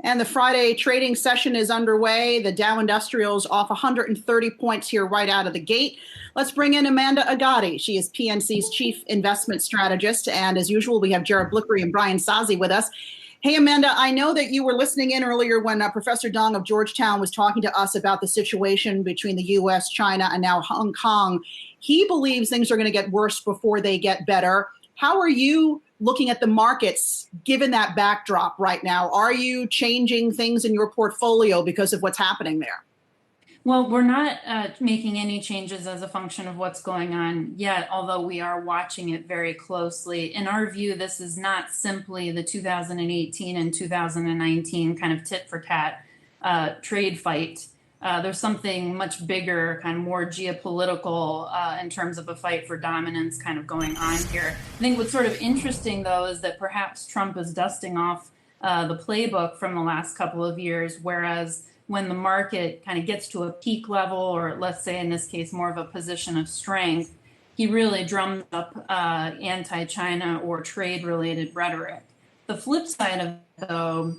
And the Friday trading session is underway. The Dow Industrials off 130 points here right out of the gate. Let's bring in Amanda Agati. She is PNC's Chief Investment Strategist. And as usual, we have Jared Blickery and Brian Sozzi with us. Hey, Amanda, I know that you were listening in earlier when Professor Dong of Georgetown was talking to us about the situation between the US, China, and now Hong Kong. He believes things are going to get worse before they get better. How are you looking at the markets given that backdrop right now? Are you changing things in your portfolio because of what's happening there? Well, we're not making any changes as a function of what's going on yet, although we are watching it very closely. In our view, this is not simply the 2018 and 2019 kind of tit for tat trade fight. There's something much bigger, kind of more geopolitical in terms of a fight for dominance kind of going on here. I think what's sort of interesting, though, is that perhaps Trump is dusting off the playbook from the last couple of years, whereas when the market kind of gets to a peak level, or let's say in this case, more of a position of strength, he really drums up anti-China or trade-related rhetoric. The flip side of it, though,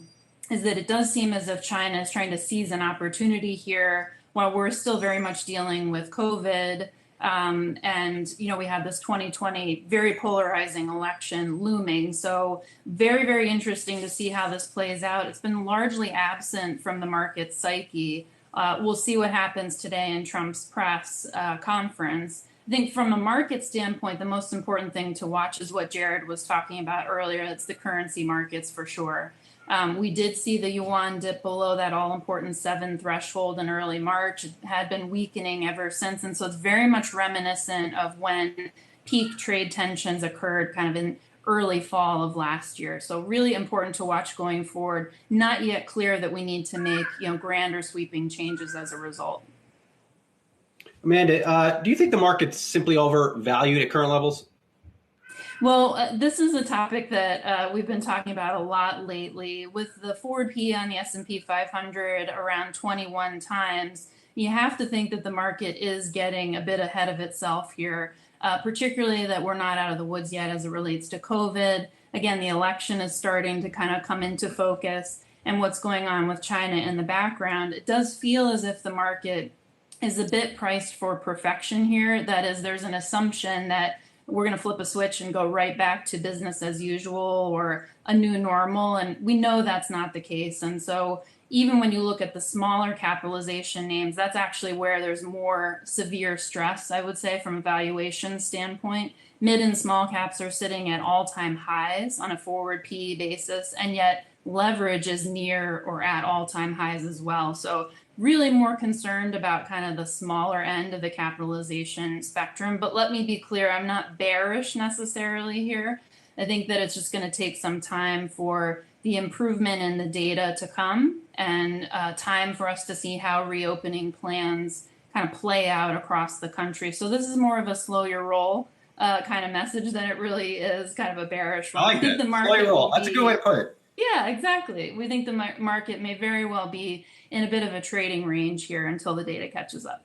is that it does seem as if China is trying to seize an opportunity here while we're still very much dealing with COVID. And, you know, we have this 2020 very polarizing election looming. So very, very interesting to see how this plays out. It's been largely absent from the market psyche. We'll see what happens today in Trump's press conference. I think from a market standpoint, the most important thing to watch is what Jared was talking about earlier. It's the currency markets for sure. We did see the yuan dip below that all-important 7 threshold in early March. It had been weakening ever since, and so it's very much reminiscent of when peak trade tensions occurred kind of in early fall of last year. So really important to watch going forward. Not yet clear that we need to make, grand or sweeping changes as a result. Amanda, do you think the market's simply overvalued at current levels? Well, this is a topic that we've been talking about a lot lately. With the forward PE on the S&P 500 around 21 times, you have to think that the market is getting a bit ahead of itself here, particularly that we're not out of the woods yet as it relates to COVID. Again, the election is starting to kind of come into focus, and what's going on with China in the background. It does feel as if the market is a bit priced for perfection here. That is, there's an assumption that we're going to flip a switch and go right back to business as usual or a new normal. And we know that's not the case. And so even when you look at the smaller capitalization names, that's actually where there's more severe stress, I would say, from a valuation standpoint. Mid and small caps are sitting at all-time highs on a forward PE basis, and yet leverage is near or at all-time highs as well. So really more concerned about kind of the smaller end of the capitalization spectrum. But let me be clear, I'm not bearish necessarily here. I think that it's just going to take some time for the improvement in the data to come, and time for us to see how reopening plans kind of play out across the country. So this is more of a slow your roll kind of message than it really is kind of a bearish one. I like that. Slow your roll. That's a good way to put it. Yeah, exactly. We think the market may very well be in a bit of a trading range here until the data catches up.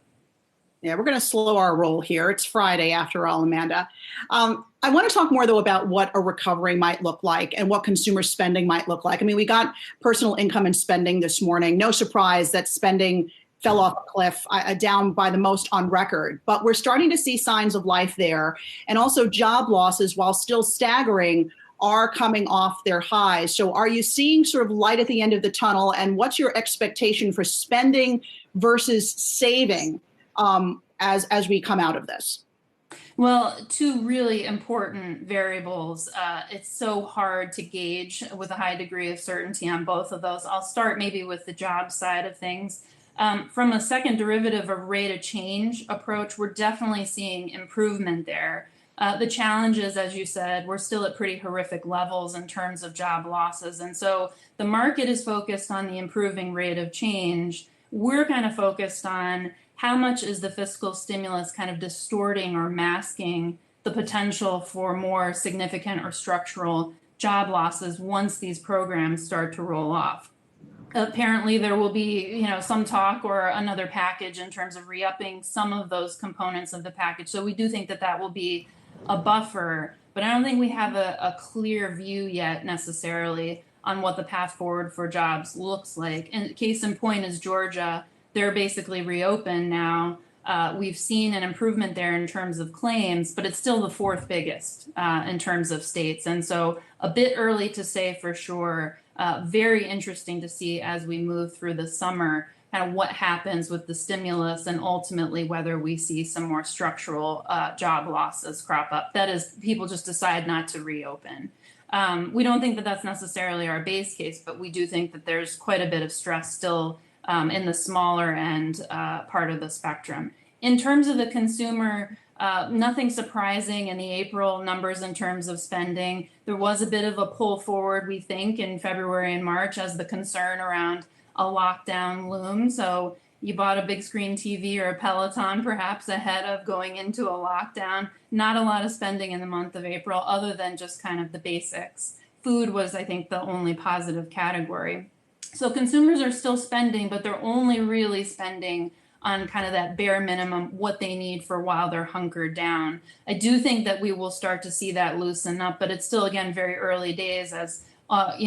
Yeah, we're going to slow our roll here. It's Friday after all, Amanda. I want to talk more, though, about what a recovery might look like and what consumer spending might look like. I mean, we got personal income and spending this morning. No surprise that spending fell off a cliff, down by the most on record. But we're starting to see signs of life there. And also job losses, while still staggering, are coming off their highs. So are you seeing sort of light at the end of the tunnel? And what's your expectation for spending versus saving as we come out of this? Well, two really important variables. It's so hard to gauge with a high degree of certainty on both of those. I'll start maybe with the job side of things. From a second derivative of rate of change approach, we're definitely seeing improvement there. The challenge is, as you said, we're still at pretty horrific levels in terms of job losses. And so the market is focused on the improving rate of change. We're kind of focused on how much is the fiscal stimulus kind of distorting or masking the potential for more significant or structural job losses once these programs start to roll off. Apparently there will be, some talk or another package in terms of re-upping some of those components of the package. So we do think that that will be a buffer, but I don't think we have a clear view yet necessarily on what the path forward for jobs looks like. And case in point is Georgia. They're basically reopened now. We've seen an improvement there in terms of claims, but it's still the fourth biggest in terms of states. And so a bit early to say for sure. Very interesting to see as we move through the summer kind of what happens with the stimulus and ultimately whether we see some more structural job losses crop up. That is, people just decide not to reopen. We don't think that that's necessarily our base case, but we do think that there's quite a bit of stress still in the smaller end part of the spectrum. In terms of the consumer, nothing surprising in the April numbers in terms of spending. There was a bit of a pull forward, we think, in February and March as the concern around a lockdown loomed. So you bought a big screen TV or a Peloton perhaps ahead of going into a lockdown. Not a lot of spending in the month of April other than just kind of the basics. Food was, I think, the only positive category. So consumers are still spending, but they're only really spending on kind of that bare minimum, what they need for while they're hunkered down. I do think that we will start to see that loosen up, but it's still, again, very early days as,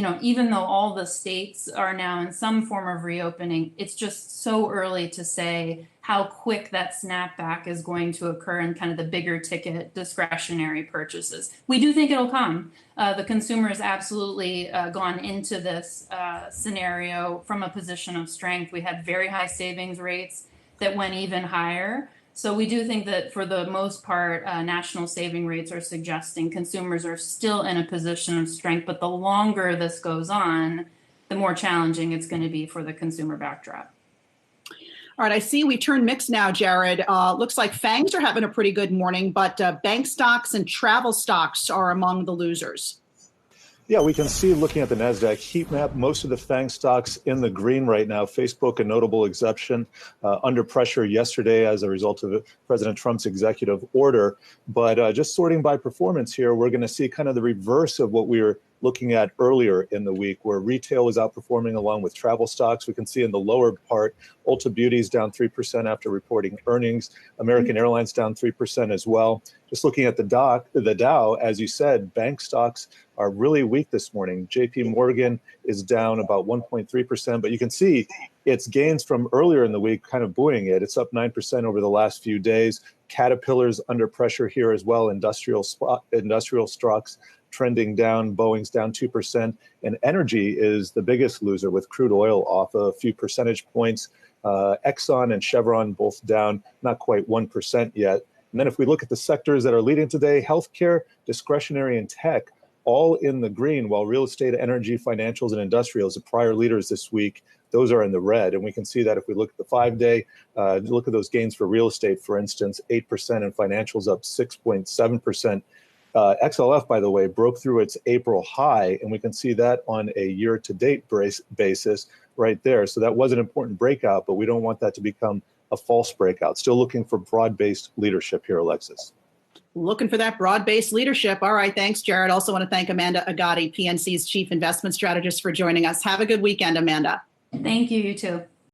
even though all the states are now in some form of reopening, it's just so early to say how quick that snapback is going to occur in kind of the bigger ticket discretionary purchases. We do think it'll come. The consumer has absolutely gone into this scenario from a position of strength. We had very high savings rates that went even higher. So we do think that for the most part, national saving rates are suggesting consumers are still in a position of strength, but the longer this goes on, the more challenging it's going to be for the consumer backdrop. All right, I see we turn mixed now, Jared. Looks like FANGs are having a pretty good morning, but bank stocks and travel stocks are among the losers. Yeah, we can see looking at the NASDAQ heat map, most of the FANG stocks in the green right now. Facebook, a notable exception, under pressure yesterday as a result of President Trump's executive order. But just sorting by performance here, we're going to see kind of the reverse of what we were looking at earlier in the week, where retail was outperforming along with travel stocks. We can see in the lower part, Ulta Beauty's down 3% after reporting earnings. American Airlines down 3% as well. Just looking at the Dow, as you said, bank stocks are really weak this morning. JP Morgan is down about 1.3%, but you can see its gains from earlier in the week kind of buoying it. It's up 9% over the last few days. Caterpillar's under pressure here as well. Industrial stocks trending down. Boeing's down 2%. And energy is the biggest loser with crude oil off a few percentage points. Exxon and Chevron both down, not quite 1% yet. And then if we look at the sectors that are leading today, healthcare, discretionary, and tech, all in the green, while real estate, energy, financials, and industrials, the prior leaders this week, those are in the red. And we can see that if we look at the 5-day, look at those gains for real estate, for instance, 8%, and financials up 6.7%. XLF, by the way, broke through its April high, and we can see that on a year-to-date basis right there. So that was an important breakout, but we don't want that to become a false breakout. Still looking for broad-based leadership here, Alexis. Looking for that broad-based leadership. All right, thanks, Jared. Also want to thank Amanda Agati, PNC's Chief Investment Strategist, for joining us. Have a good weekend, Amanda. Thank you, you too.